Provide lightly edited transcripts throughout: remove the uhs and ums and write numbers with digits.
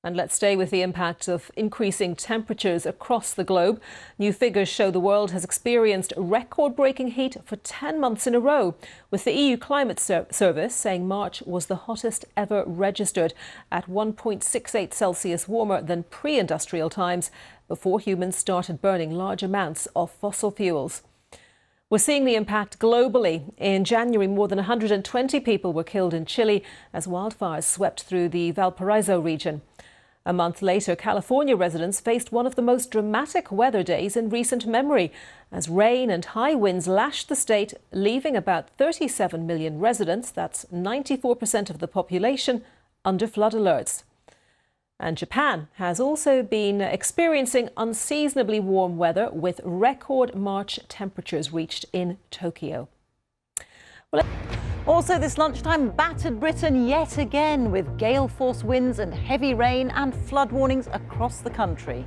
And let's stay with the impact of increasing temperatures across the globe. New figures show the world has experienced record-breaking heat for 10 months in a row, with the EU Climate Service saying March was the hottest ever registered, at 1.68 Celsius warmer than pre-industrial times, before humans started burning large amounts of fossil fuels. We're seeing the impact globally. In January, more than 120 people were killed in Chile as wildfires swept through the Valparaiso region. A month later, California residents faced one of the most dramatic weather days in recent memory, as rain and high winds lashed the state, leaving about 37 million residents, that's 94% of the population, under flood alerts. And Japan has also been experiencing unseasonably warm weather, with record March temperatures reached in Tokyo. Also this lunchtime, battered Britain yet again, with gale-force winds and heavy rain and flood warnings across the country.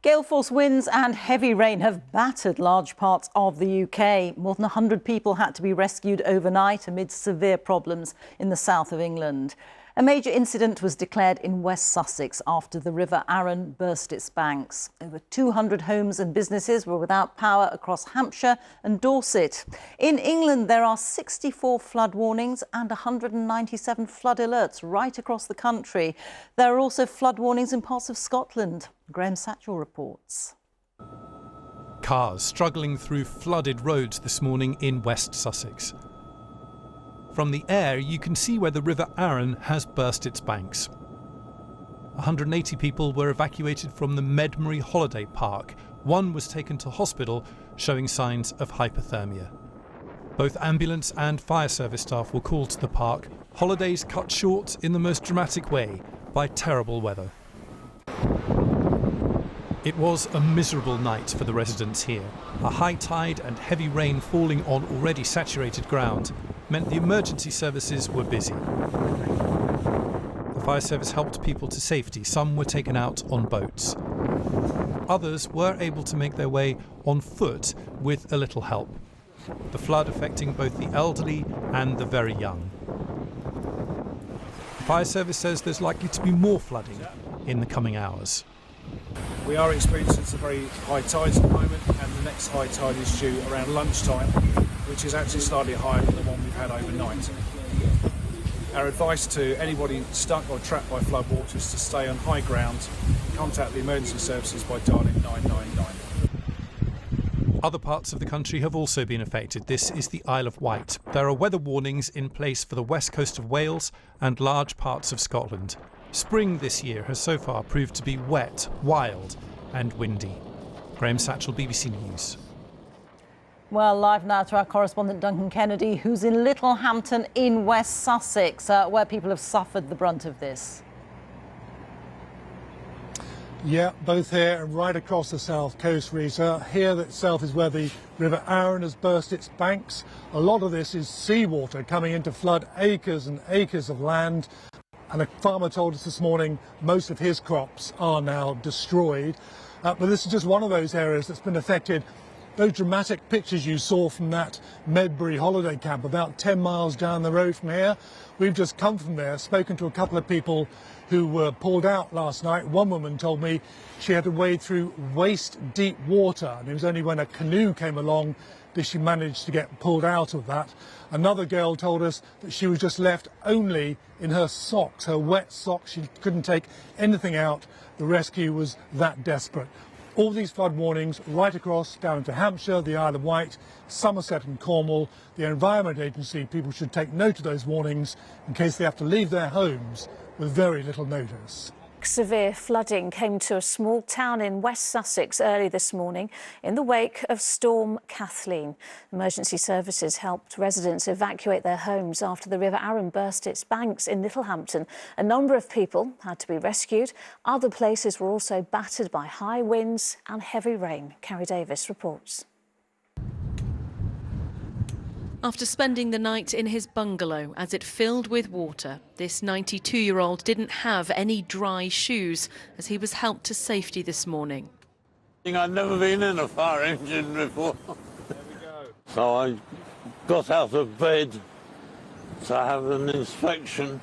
Gale-force winds and heavy rain have battered large parts of the UK. More than 100 people had to be rescued overnight amid severe problems in the south of England. A major incident was declared in West Sussex after the River Arun burst its banks. Over 200 homes and businesses were without power across Hampshire and Dorset. In England, there are 64 flood warnings and 197 flood alerts right across the country. There are also flood warnings in parts of Scotland. Graham Satchell reports. Cars struggling through flooded roads this morning in West Sussex. From the air, you can see where the River Arun has burst its banks. 180 people were evacuated from the Medmery holiday park. One was taken to hospital, showing signs of hypothermia. Both ambulance and fire service staff were called to the park. Holidays cut short in the most dramatic way by terrible weather. It was a miserable night for the residents here. A high tide and heavy rain falling on already saturated ground meant the emergency services were busy. The fire service helped people to safety. Some were taken out on boats. Others were able to make their way on foot with a little help. The flood affecting both the elderly and the very young. The fire service says there's likely to be more flooding in the coming hours. We are experiencing some very high tides at the moment, and the next high tide is due around lunchtime, which is actually slightly higher than the one we've had overnight. Our advice to anybody stuck or trapped by floodwaters is to stay on high ground, contact the emergency services by dialing 999. Other parts of the country have also been affected. This is the Isle of Wight. There are weather warnings in place for the west coast of Wales and large parts of Scotland. Spring this year has so far proved to be wet, wild and windy. Graham Satchell, BBC News. Well, live now to our correspondent Duncan Kennedy, who's in Littlehampton in West Sussex, where people have suffered the brunt of this. Yeah, both here and right across the south coast, Rita. Here itself is where the River Arun has burst its banks. A lot of this is seawater coming in to flood acres and acres of land. And a farmer told us this morning most of his crops are now destroyed. But this is just one of those areas that's been affected. Those dramatic pictures you saw from that Medbury holiday camp about 10 miles down the road from here. We've just come from there, spoken to a couple of people who were pulled out last night. One woman told me she had to wade through waist-deep water, and it was only when a canoe came along that she managed to get pulled out of that. Another girl told us that she was just left only in her socks, her wet socks. She couldn't take anything out. The rescue was that desperate. All these flood warnings right across down to Hampshire, the Isle of Wight, Somerset and Cornwall. The Environment Agency, people should take note of those warnings in case they have to leave their homes with very little notice. Severe flooding came to a small town in West Sussex early this morning in the wake of Storm Kathleen. Emergency services helped residents evacuate their homes after the River Arun burst its banks in Littlehampton. A number of people had to be rescued. Other places were also battered by high winds and heavy rain. Carrie Davis reports. After spending the night in his bungalow as it filled with water, this 92-year-old didn't have any dry shoes as he was helped to safety this morning. I'd never been in a fire engine before. So I got out of bed to have an inspection,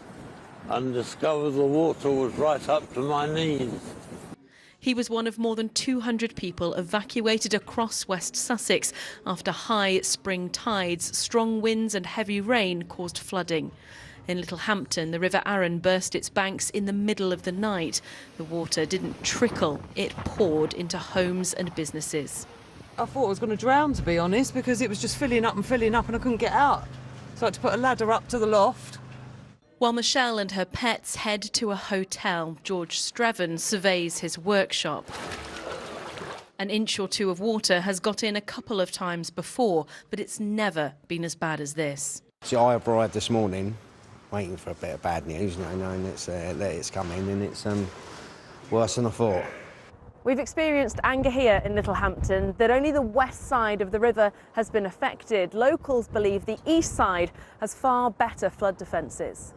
and discovered the water was right up to my knees. He was one of more than 200 people evacuated across West Sussex after high spring tides, strong winds and heavy rain caused flooding. In Littlehampton, the River Arun burst its banks in the middle of the night. The water didn't trickle, it poured into homes and businesses. I thought I was going to drown, to be honest, because it was just filling up and I couldn't get out. So I had to put a ladder up to the loft. While Michelle and her pets head to a hotel, George Streven surveys his workshop. An inch or two of water has got in a couple of times before, but it's never been as bad as this. So I arrived this morning waiting for a bit of bad news, knowing that it's coming, and it's worse than I thought. We've experienced anger here in Littlehampton that only the west side of the river has been affected. Locals believe the east side has far better flood defences.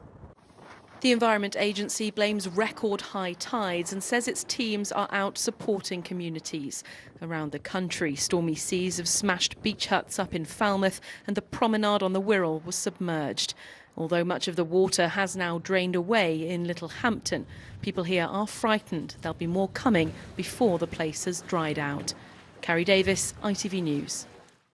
The Environment Agency blames record high tides and says its teams are out supporting communities. Around the country, stormy seas have smashed beach huts up in Falmouth and the promenade on the Wirral was submerged. Although much of the water has now drained away in Littlehampton, people here are frightened there'll be more coming before the place has dried out. Carrie Davis, ITV News.